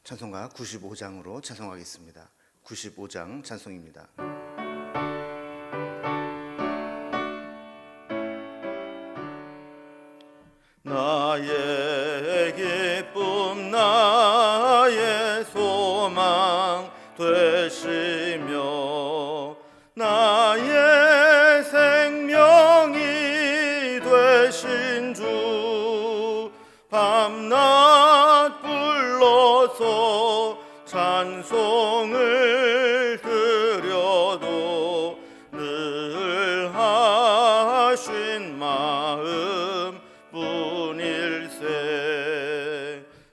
찬송가 95장으로 찬송하겠습니다. 95장 찬송입니다. 나의 기쁨 나의 소망 되시며 나의 생명이 되신 주 밤낮 불러서 찬송을 드려도 늘 하신 마음 뿐일세.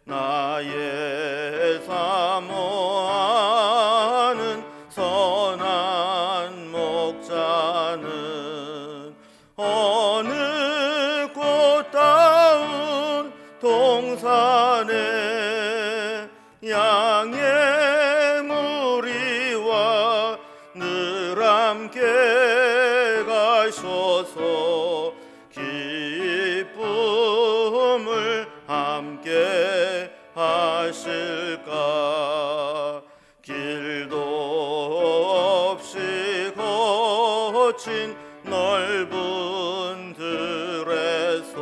나의 사모하는 선한 목자는 어느 꽃다운 동산에 양의 무리와 늘 함께 가셔서 기쁨을 함께 하실까. 길도 없이 거친 넓은 들에서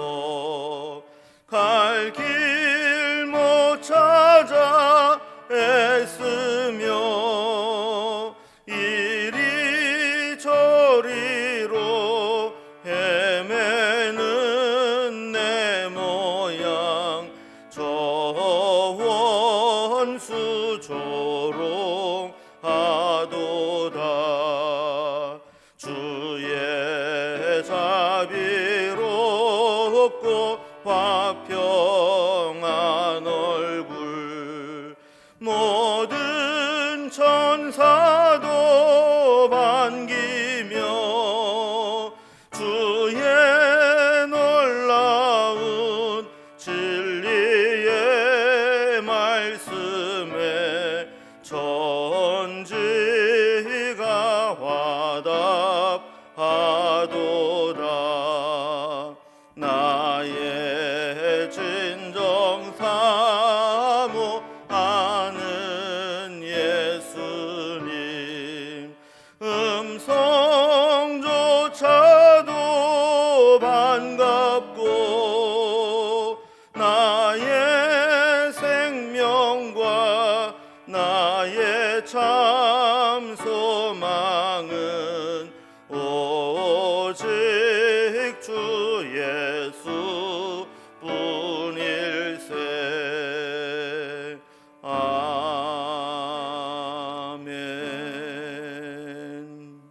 갈 길 못 찾아 애쓰며 이리저리로 헤매는 내 모양 저 원수 조롱하도다. 주의 자비롭고 화평한 얼굴 모든 천사도 반기며 주의 놀라운 진리의 말씀에 천지가 화답하도다. 나의 진정 사모하는 예수님 음성조차도 반갑고 나의 생명과 나의 참 소망은 오직 주 예수 뿐일세. 아멘.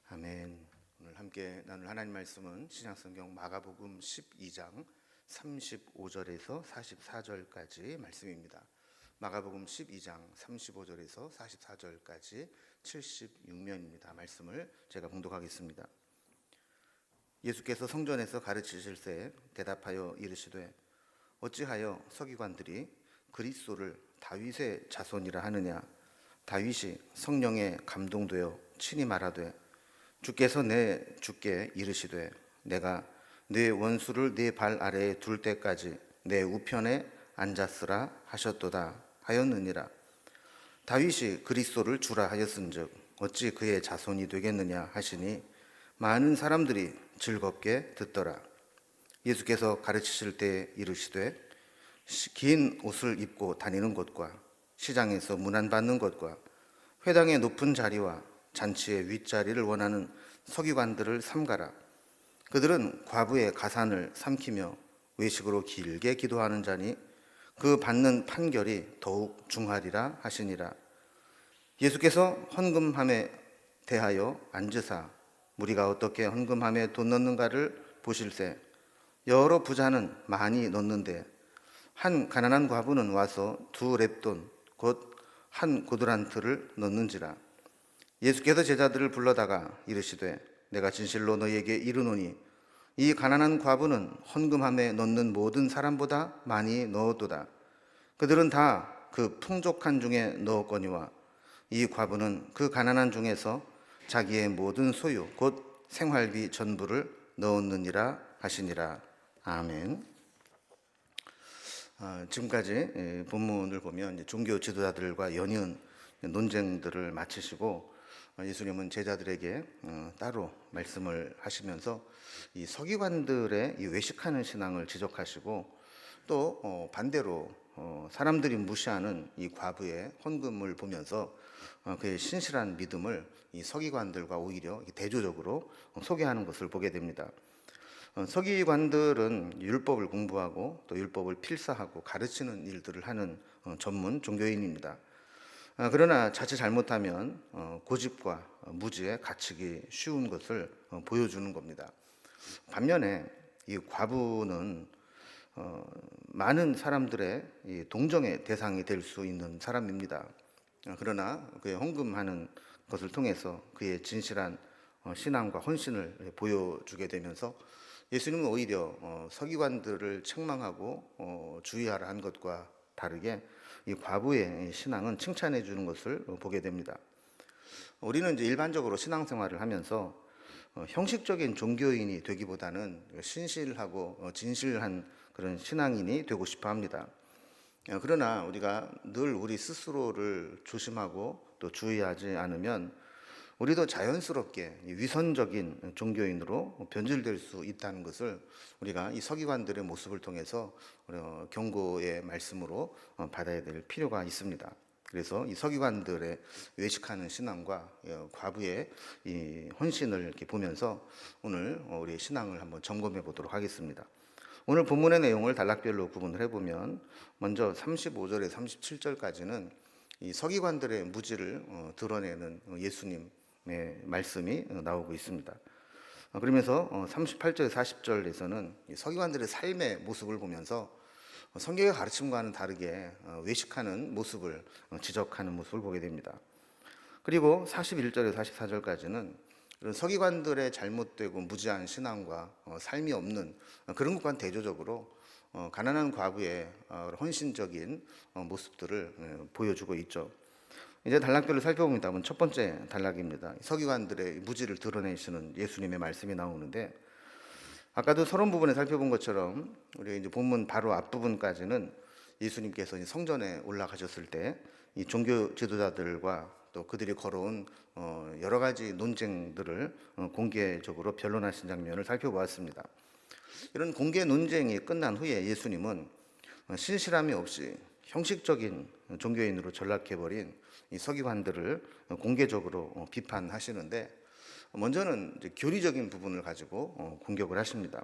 아멘. 오늘 함께 나눌 하나님 말씀은 신약성경 마가복음 12장 35절에서 44절까지 말씀입니다. 마가복음 12장 35절에서 44절까지 76면입니다. 말씀을 제가 봉독하겠습니다. 예수께서 성전에서 가르치실 때 대답하여 이르시되 어찌하여 서기관들이 그리스도를 다윗의 자손이라 하느냐. 다윗이 성령에 감동되어 친히 말하되 주께서 내 주께 이르시되 내가 네 원수를 네 발 아래에 둘 때까지 내 우편에 앉았으라 하셨도다 하였느니라. 다윗이 그리스도를 주라 하였은즉 어찌 그의 자손이 되겠느냐 하시니 많은 사람들이 즐겁게 듣더라. 예수께서 가르치실 때 이르시되 긴 옷을 입고 다니는 것과 시장에서 문안받는 것과 회당의 높은 자리와 잔치의 윗자리를 원하는 서기관들을 삼가라. 그들은 과부의 가산을 삼키며 외식으로 길게 기도하는 자니 그 받는 판결이 더욱 중하리라 하시니라. 예수께서 헌금함에 대하여 앉으사 무리가 어떻게 헌금함에 돈 넣는가를 보실세 여러 부자는 많이 넣는데 한 가난한 과부는 와서 2렙돈 곧 한 고드란트를 넣는지라. 예수께서 제자들을 불러다가 이르시되 내가 진실로 너희에게 이르노니 이 가난한 과부는 헌금함에 넣는 모든 사람보다 많이 넣었도다. 그들은 다 그 풍족한 중에 넣었거니와 이 과부는 그 가난한 중에서 자기의 모든 소유 곧 생활비 전부를 넣었느니라 하시니라. 아멘. 지금까지 본문을 보면 이제 종교 지도자들과 연이은 논쟁들을 마치시고 예수님은 제자들에게 따로 말씀을 하시면서 이 서기관들의 이 외식하는 신앙을 지적하시고 또 반대로 사람들이 무시하는 이 과부의 헌금을 보면서 그의 신실한 믿음을 이 서기관들과 오히려 대조적으로 소개하는 것을 보게 됩니다. 서기관들은 율법을 공부하고 또 율법을 필사하고 가르치는 일들을 하는 전문 종교인입니다. 그러나 자칫 잘못하면 고집과 무지에 갇히기 쉬운 것을 보여주는 겁니다. 반면에 이 과부는 많은 사람들의 이 동정의 대상이 될 수 있는 사람입니다. 그러나 그의 헌금하는 것을 통해서 그의 진실한 신앙과 헌신을 보여주게 되면서 예수님은 오히려 서기관들을 책망하고 주의하라 한 것과 다르게 이 과부의 신앙은 칭찬해 주는 것을 보게 됩니다. 우리는 이제 일반적으로 신앙생활을 하면서 형식적인 종교인이 되기보다는 신실하고 진실한 그런 신앙인이 되고 싶어 합니다. 그러나 우리가 늘 우리 스스로를 조심하고 또 주의하지 않으면 우리도 자연스럽게 위선적인 종교인으로 변질될 수 있다는 것을 우리가 이 서기관들의 모습을 통해서 경고의 말씀으로 받아야 될 필요가 있습니다. 그래서 이 서기관들의 외식하는 신앙과 과부의 이 헌신을 이렇게 보면서 오늘 우리의 신앙을 한번 점검해 보도록 하겠습니다. 오늘 본문의 내용을 단락별로 구분을 해보면 먼저 35절에 37절까지는 이 서기관들의 무지를 드러내는 예수님의 말씀이 나오고 있습니다. 그러면서 38절 40절에서는 서기관들의 삶의 모습을 보면서 성경의 가르침과는 다르게 외식하는 모습을 지적하는 모습을 보게 됩니다. 그리고 41절에서 44절까지는 서기관들의 잘못되고 무지한 신앙과 삶이 없는 그런 것과는 대조적으로 가난한 과부의 헌신적인 모습들을 보여주고 있죠. 이제 단락별로 살펴봅니다. 첫 번째 단락입니다. 서기관들의 무지를 드러내시는 예수님의 말씀이 나오는데, 아까도 서론 부분에 살펴본 것처럼 우리 이제 본문 바로 앞부분까지는 예수님께서 성전에 올라가셨을 때 이 종교 지도자들과 또 그들이 걸어온 여러 가지 논쟁들을 공개적으로 변론하신 장면을 살펴보았습니다. 이런 공개 논쟁이 끝난 후에 예수님은 신실함이 없이 형식적인 종교인으로 전락해버린 이 서기관들을 공개적으로 비판하시는데, 먼저는 이제 교리적인 부분을 가지고 공격을 하십니다.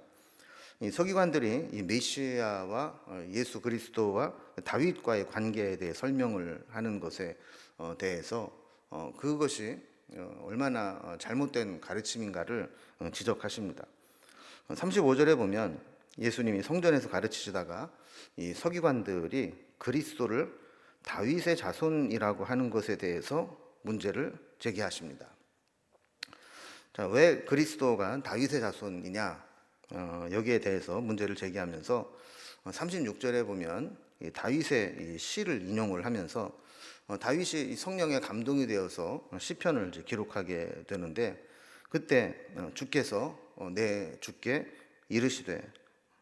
이 서기관들이 이 메시아와 예수 그리스도와 다윗과의 관계에 대해 설명을 하는 것에 대해서 그것이 얼마나 잘못된 가르침인가를 지적하십니다. 35절에 보면 예수님이 성전에서 가르치시다가 이 서기관들이 그리스도를 다윗의 자손이라고 하는 것에 대해서 문제를 제기하십니다. 자, 왜 그리스도가 다윗의 자손이냐? 여기에 대해서 문제를 제기하면서 36절에 보면 다윗의 이 시를 인용을 하면서 다윗이 성령의 감동이 되어서 시편을 이제 기록하게 되는데, 그때 주께서 내 주께 이르시되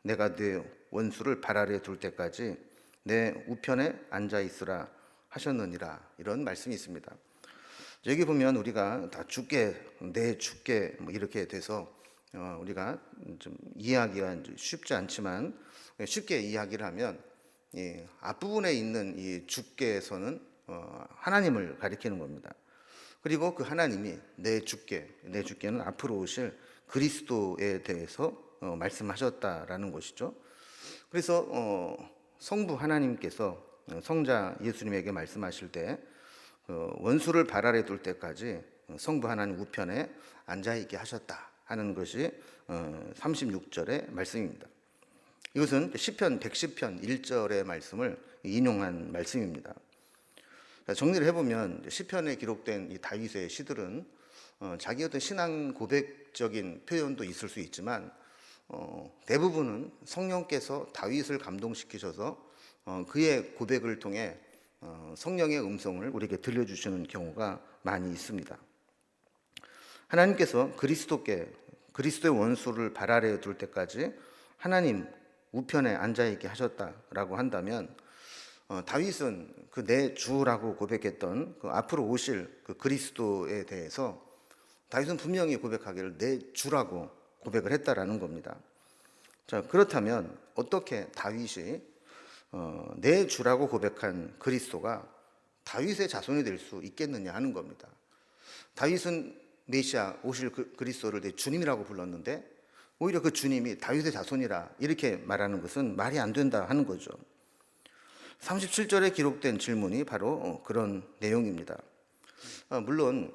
내가 네 원수를 발 아래 둘 때까지 내 우편에 앉아 있으라 하셨느니라, 이런 말씀이 있습니다. 여기 보면 우리가 다 주께 내 주께 이렇게 돼서 우리가 좀 이해하기가 쉽지 않지만, 쉽게 이야기를 하면 이 앞부분에 있는 이 주께서는 하나님을 가리키는 겁니다. 그리고 그 하나님이 내 주께는 앞으로 오실 그리스도에 대해서 말씀하셨다라는 것이죠. 그래서 성부 하나님께서 성자 예수님에게 말씀하실 때 원수를 발 아래 둘 때까지 성부 하나님 우편에 앉아 있게 하셨다 하는 것이 36절의 말씀입니다. 이것은 시편 110편 1절의 말씀을 인용한 말씀입니다. 정리를 해보면 시편에 기록된 이 다윗의 시들은 자기 어떤 신앙 고백적인 표현도 있을 수 있지만 대부분은 성령께서 다윗을 감동시키셔서 그의 고백을 통해 성령의 음성을 우리에게 들려주시는 경우가 많이 있습니다. 하나님께서 그리스도의 원수를 발 아래에 둘 때까지 하나님 우편에 앉아 있게 하셨다라고 한다면 다윗은 그 내 주라고 고백했던 그 앞으로 오실 그 그리스도에 대해서 다윗은 분명히 고백하기를 내 주라고 고백을 했다라는 겁니다. 자, 그렇다면 어떻게 다윗이 내 주라고 고백한 그리스도가 다윗의 자손이 될 수 있겠느냐 하는 겁니다. 다윗은 메시아 오실 그리스도를 내 주님이라고 불렀는데 오히려 그 주님이 다윗의 자손이라 이렇게 말하는 것은 말이 안 된다 하는 거죠. 37절에 기록된 질문이 바로 그런 내용입니다. 물론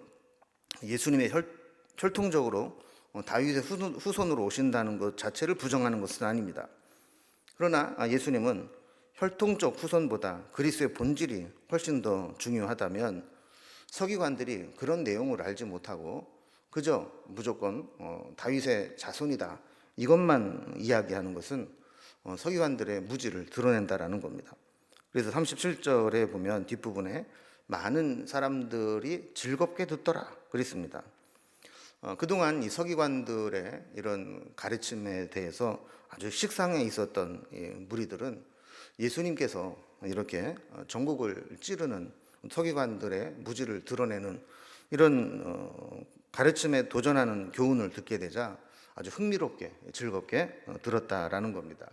예수님의 혈통적으로 다윗의 후손으로 오신다는 것 자체를 부정하는 것은 아닙니다. 그러나 예수님은 혈통적 후손보다 그리스도의 본질이 훨씬 더 중요하다면 서기관들이 그런 내용을 알지 못하고 그저 무조건 다윗의 자손이다 이것만 이야기하는 것은 서기관들의 무지를 드러낸다라는 겁니다. 그래서 37절에 보면 뒷부분에 많은 사람들이 즐겁게 듣더라 그랬습니다. 그동안 이 서기관들의 이런 가르침에 대해서 아주 식상해 있었던 무리들은 예수님께서 이렇게 전국을 찌르는 서기관들의 무지를 드러내는 이런 가르침에 도전하는 교훈을 듣게 되자 아주 흥미롭게 즐겁게 들었다라는 겁니다.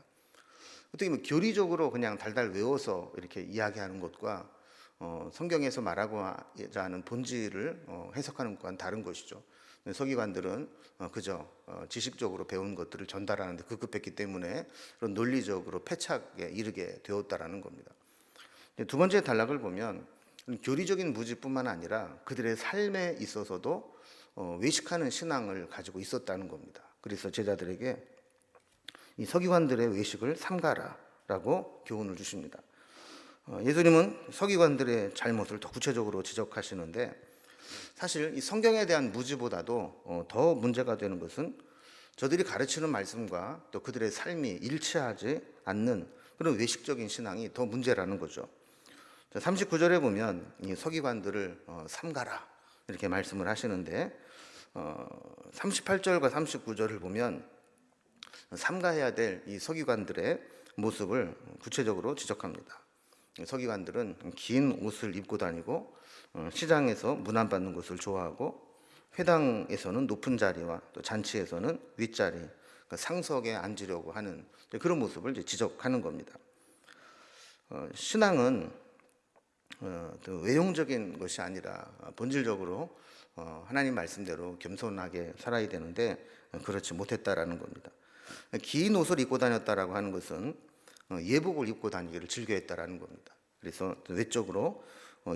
어떻게 보면 교리적으로 그냥 달달 외워서 이렇게 이야기하는 것과 성경에서 말하고자 하는 본질을 해석하는 것과는 다른 것이죠. 서기관들은 그저 지식적으로 배운 것들을 전달하는 데 급급했기 때문에 그런 논리적으로 패착에 이르게 되었다라는 겁니다. 두 번째 단락을 보면 교리적인 무지뿐만 아니라 그들의 삶에 있어서도 외식하는 신앙을 가지고 있었다는 겁니다. 그래서 제자들에게 이 서기관들의 외식을 삼가라라고 교훈을 주십니다. 예수님은 서기관들의 잘못을 더 구체적으로 지적하시는데 사실 이 성경에 대한 무지보다도 더 문제가 되는 것은 저들이 가르치는 말씀과 또 그들의 삶이 일치하지 않는 그런 외식적인 신앙이 더 문제라는 거죠. 39절에 보면 이 서기관들을 삼가라 이렇게 말씀을 하시는데 38절과 39절을 보면 삼가해야 될 이 서기관들의 모습을 구체적으로 지적합니다. 서기관들은 긴 옷을 입고 다니고 시장에서 문안받는 것을 좋아하고 회당에서는 높은 자리와 또 잔치에서는 윗자리 그러니까 상석에 앉으려고 하는 그런 모습을 이제 지적하는 겁니다. 신앙은 외형적인 것이 아니라 본질적으로 하나님 말씀대로 겸손하게 살아야 되는데 그렇지 못했다라는 겁니다. 긴 옷을 입고 다녔다라고 하는 것은 예복을 입고 다니기를 즐겨했다라는 겁니다. 그래서 외적으로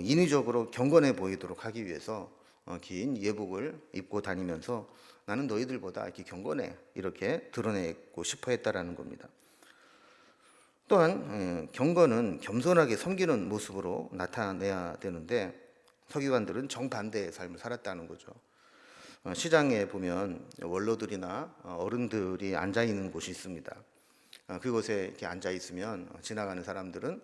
인위적으로 경건해 보이도록 하기 위해서 긴 예복을 입고 다니면서 나는 너희들보다 이렇게 경건해 이렇게 드러내고 싶어 했다라는 겁니다. 또한 경건은 겸손하게 섬기는 모습으로 나타내야 되는데 서기관들은 정반대의 삶을 살았다는 거죠. 시장에 보면 원로들이나 어른들이 앉아 있는 곳이 있습니다. 그곳에 이렇게 앉아 있으면 지나가는 사람들은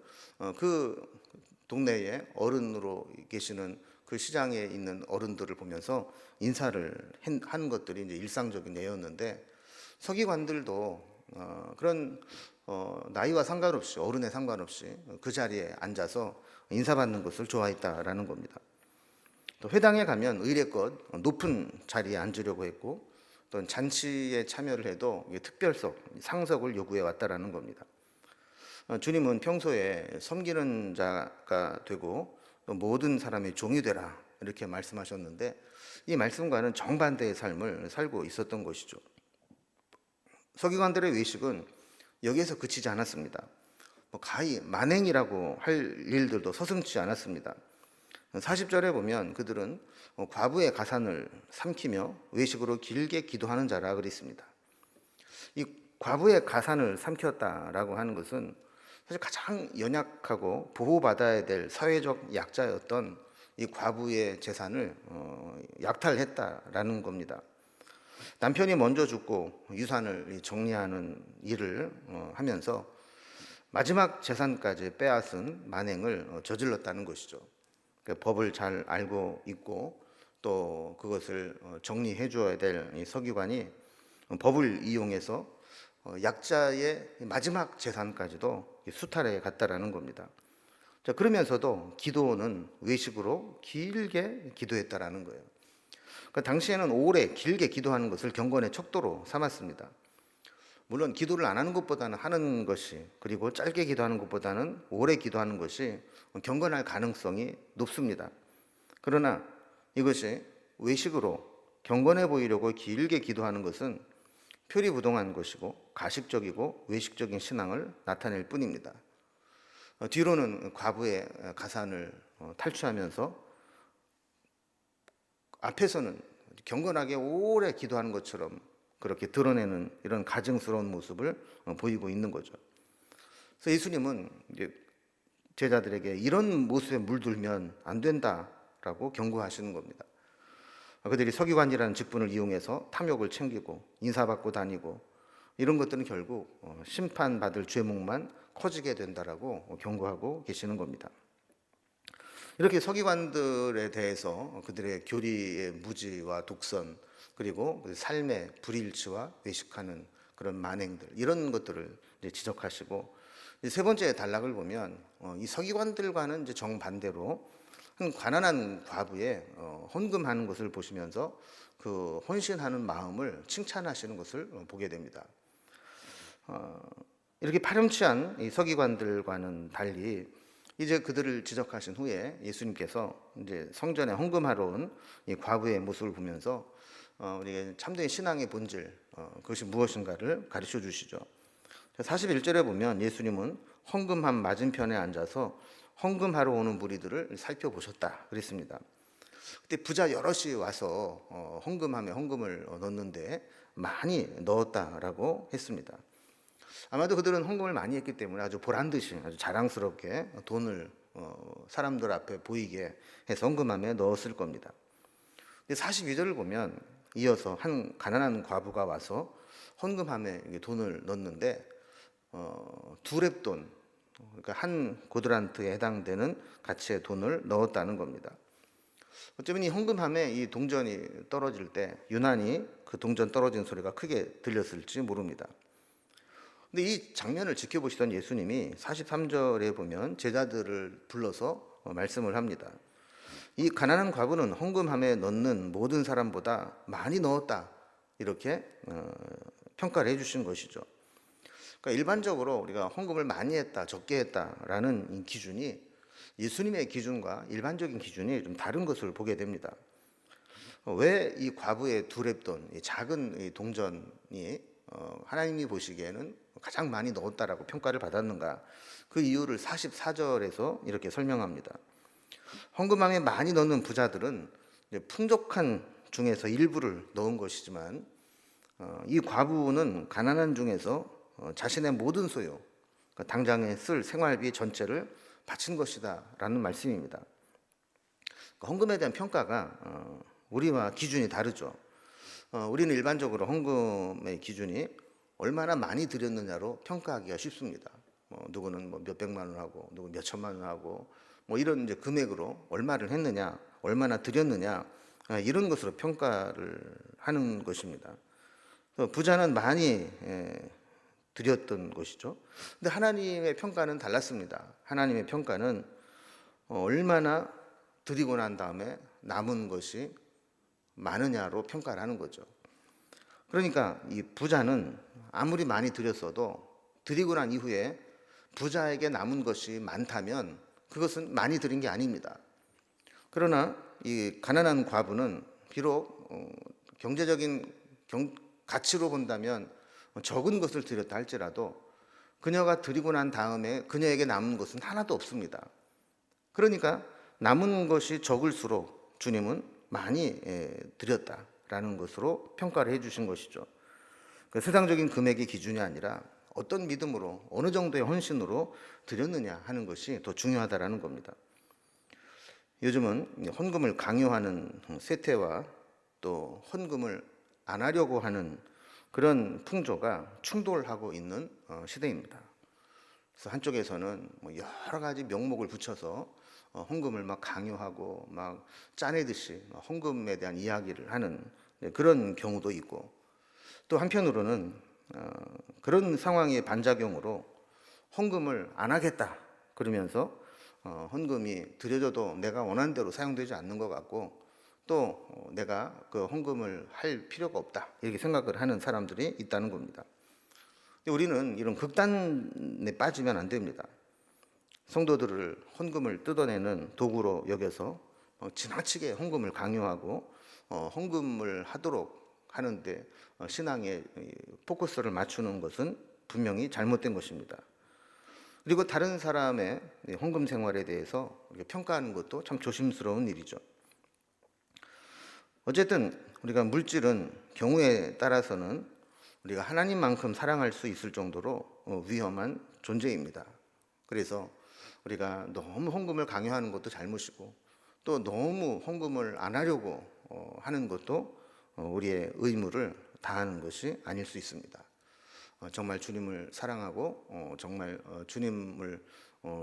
그 동네에 어른으로 계시는 그 시장에 있는 어른들을 보면서 인사를 하는 것들이 이제 일상적인 예였는데 서기관들도 그런 나이와 상관없이 어른에 상관없이 그 자리에 앉아서 인사받는 것을 좋아했다라는 겁니다. 또 회당에 가면 의례껏 높은 자리에 앉으려고 했고 또 잔치에 참여를 해도 특별석, 상석을 요구해 왔다라는 겁니다. 주님은 평소에 섬기는 자가 되고 또 모든 사람의 종이 되라 이렇게 말씀하셨는데 이 말씀과는 정반대의 삶을 살고 있었던 것이죠. 서기관들의 외식은 여기에서 그치지 않았습니다. 가히 만행이라고 할 일들도 서슴지 않았습니다. 40절에 보면 그들은 과부의 가산을 삼키며 외식으로 길게 기도하는 자라 그랬습니다. 이 과부의 가산을 삼켰다라고 하는 것은 사실 가장 연약하고 보호받아야 될 사회적 약자였던 이 과부의 재산을 약탈했다라는 겁니다. 남편이 먼저 죽고 유산을 정리하는 일을 하면서 마지막 재산까지 빼앗은 만행을 저질렀다는 것이죠. 법을 잘 알고 있고 또 그것을 정리해 줘야 될 이 서기관이 법을 이용해서 약자의 마지막 재산까지도 수탈해 갔다라는 겁니다. 자, 그러면서도 기도는 외식으로 길게 기도했다라는 거예요. 그러니까 당시에는 오래 길게 기도하는 것을 경건의 척도로 삼았습니다. 물론 기도를 안 하는 것보다는 하는 것이, 그리고 짧게 기도하는 것보다는 오래 기도하는 것이 경건할 가능성이 높습니다. 그러나 이것이 외식으로 경건해 보이려고 길게 기도하는 것은 표리부동한 것이고 가식적이고 외식적인 신앙을 나타낼 뿐입니다. 뒤로는 과부의 가산을 탈취하면서 앞에서는 경건하게 오래 기도하는 것처럼 그렇게 드러내는 이런 가증스러운 모습을 보이고 있는 거죠. 그래서 예수님은 이제 제자들에게 이런 모습에 물들면 안 된다라고 경고하시는 겁니다. 그들이 서기관이라는 직분을 이용해서 탐욕을 챙기고 인사받고 다니고 이런 것들은 결국 심판받을 죄목만 커지게 된다라고 경고하고 계시는 겁니다. 이렇게 서기관들에 대해서 그들의 교리의 무지와 독선, 그리고 삶의 불일치와 외식하는 그런 만행들, 이런 것들을 이제 지적하시고, 세 번째 단락을 보면 이 서기관들과는 이제 정반대로 한 가난한 과부의 헌금하는 것을 보시면서 그 헌신하는 마음을 칭찬하시는 것을 보게 됩니다. 이렇게 파렴치한 이 서기관들과는 달리 이제 그들을 지적하신 후에 예수님께서 이제 성전에 헌금하러 온 이 과부의 모습을 보면서 우리가 참된 신앙의 본질, 그것이 무엇인가를 가르쳐 주시죠. 41절에 보면 예수님은 헌금함 맞은편에 앉아서 헌금하러 오는 무리들을 살펴보셨다 그랬습니다. 그때 부자 여럿이 와서 헌금함에 헌금을 넣는데 많이 넣었다라고 했습니다. 아마도 그들은 헌금을 많이 했기 때문에 아주 보란듯이 아주 자랑스럽게 돈을 사람들 앞에 보이게 해서 헌금함에 넣었을 겁니다. 42절을 보면 이어서 한 가난한 과부가 와서 헌금함에 돈을 넣는데 두 렙돈, 그러니까 한 고드란트에 해당되는 가치의 돈을 넣었다는 겁니다. 어쩌면 이 헌금함에 이 동전이 떨어질 때 유난히 그 동전 떨어진 소리가 크게 들렸을지 모릅니다. 근데 이 장면을 지켜보시던 예수님이 43절에 보면 제자들을 불러서 말씀을 합니다. 이 가난한 과부는 헌금함에 넣는 모든 사람보다 많이 넣었다, 이렇게 평가를 해주신 것이죠. 그러니까 일반적으로 우리가 헌금을 많이 했다, 적게 했다라는 이 기준이 예수님의 기준과 일반적인 기준이 좀 다른 것을 보게 됩니다. 왜 이 과부의 두 렙돈, 이 작은 이 동전이 하나님이 보시기에는 가장 많이 넣었다라고 평가를 받았는가? 그 이유를 44절에서 이렇게 설명합니다. 헌금함에 많이 넣는 부자들은 풍족한 중에서 일부를 넣은 것이지만 이 과부는 가난한 중에서 자신의 모든 소유, 그러니까 당장에 쓸 생활비 전체를 바친 것이다라는 말씀입니다. 헌금에 대한 평가가 우리와 기준이 다르죠. 우리는 일반적으로 헌금의 기준이 얼마나 많이 드렸느냐로 평가하기가 쉽습니다. 누구는 몇 백만 원 하고, 누구 몇 천만 원 하고, 이런 이제 금액으로 얼마를 했느냐, 얼마나 드렸느냐, 이런 것으로 평가를 하는 것입니다. 부자는 많이 드렸던 것이죠. 근데 하나님의 평가는 달랐습니다. 하나님의 평가는 얼마나 드리고 난 다음에 남은 것이 많으냐로 평가를 하는 거죠. 그러니까 이 부자는 아무리 많이 드렸어도 드리고 난 이후에 부자에게 남은 것이 많다면 그것은 많이 드린 게 아닙니다. 그러나 이 가난한 과부는 비록 경제적인 가치로 본다면 적은 것을 드렸다 할지라도 그녀가 드리고 난 다음에 그녀에게 남은 것은 하나도 없습니다. 그러니까 남은 것이 적을수록 주님은 많이 드렸다라는 것으로 평가를 해주신 것이죠. 그 세상적인 금액의 기준이 아니라 어떤 믿음으로, 어느 정도의 헌신으로 드렸느냐 하는 것이 더 중요하다라는 겁니다. 요즘은 헌금을 강요하는 세태와 또 헌금을 안 하려고 하는 그런 풍조가 충돌하고 있는 시대입니다. 그래서 한쪽에서는 여러 가지 명목을 붙여서 헌금을 막 강요하고 막 짜내듯이 헌금에 대한 이야기를 하는 그런 경우도 있고, 또 한편으로는 그런 상황의 반작용으로 헌금을 안 하겠다 그러면서 헌금이 드려져도 내가 원하는 대로 사용되지 않는 것 같고 또 내가 그 헌금을 할 필요가 없다 이렇게 생각을 하는 사람들이 있다는 겁니다. 근데 우리는 이런 극단에 빠지면 안 됩니다. 성도들을 헌금을 뜯어내는 도구로 여겨서 지나치게 헌금을 강요하고 헌금을 하도록 하는데 신앙의 포커스를 맞추는 것은 분명히 잘못된 것입니다. 그리고 다른 사람의 헌금 생활에 대해서 평가하는 것도 참 조심스러운 일이죠. 어쨌든 우리가 물질은 경우에 따라서는 우리가 하나님만큼 사랑할 수 있을 정도로 위험한 존재입니다. 그래서 우리가 너무 헌금을 강요하는 것도 잘못이고 또 너무 헌금을 안 하려고 하는 것도 우리의 의무를 다하는 것이 아닐 수 있습니다. 정말 주님을 사랑하고 정말 주님을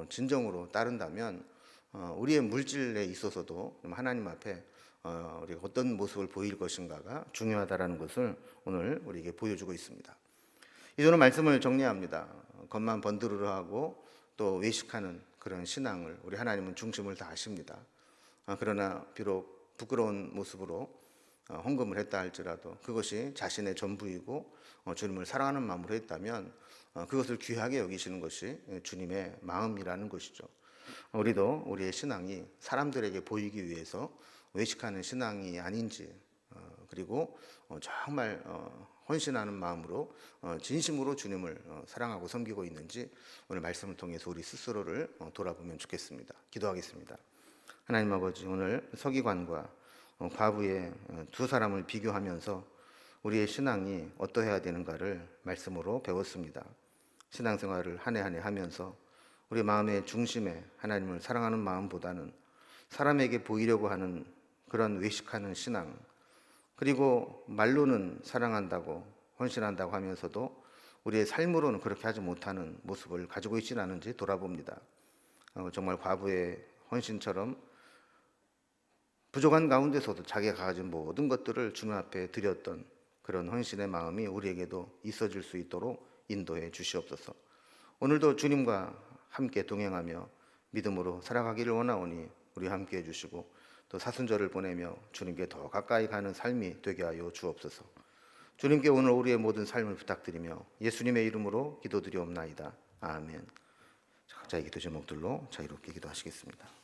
진정으로 따른다면 우리의 물질에 있어서도 하나님 앞에 우리가 어떤 모습을 보일 것인가가 중요하다라는 것을 오늘 우리에게 보여주고 있습니다. 이제는 말씀을 정리합니다. 겉만 번드르르하고 또 외식하는 그런 신앙을 우리 하나님은 중심을 다 아십니다. 그러나 비록 부끄러운 모습으로 헌금을 했다 할지라도 그것이 자신의 전부이고 주님을 사랑하는 마음으로 했다면 그것을 귀하게 여기시는 것이 주님의 마음이라는 것이죠. 우리도 우리의 신앙이 사람들에게 보이기 위해서 외식하는 신앙이 아닌지 그리고 정말 헌신하는 마음으로 진심으로 주님을 사랑하고 섬기고 있는지 오늘 말씀을 통해서 우리 스스로를 돌아보면 좋겠습니다. 기도하겠습니다. 하나님 아버지, 오늘 서기관과 과부의 두 사람을 비교하면서 우리의 신앙이 어떠해야 되는가를 말씀으로 배웠습니다. 신앙생활을 한 해 한 해 하면서 우리 마음의 중심에 하나님을 사랑하는 마음보다는 사람에게 보이려고 하는 그런 외식하는 신앙, 그리고 말로는 사랑한다고 헌신한다고 하면서도 우리의 삶으로는 그렇게 하지 못하는 모습을 가지고 있지는 않은지 돌아봅니다. 정말 과부의 헌신처럼 부족한 가운데서도 자기가 가진 모든 것들을 주님 앞에 드렸던 그런 헌신의 마음이 우리에게도 있어질 수 있도록 인도해 주시옵소서. 오늘도 주님과 함께 동행하며 믿음으로 살아가기를 원하오니 우리 함께 해주시고 또 사순절을 보내며 주님께 더 가까이 가는 삶이 되게 하여 주옵소서. 주님께 오늘 우리의 모든 삶을 부탁드리며 예수님의 이름으로 기도드리옵나이다. 아멘. 각자의 기도 제목들로 자유롭게 기도하시겠습니다.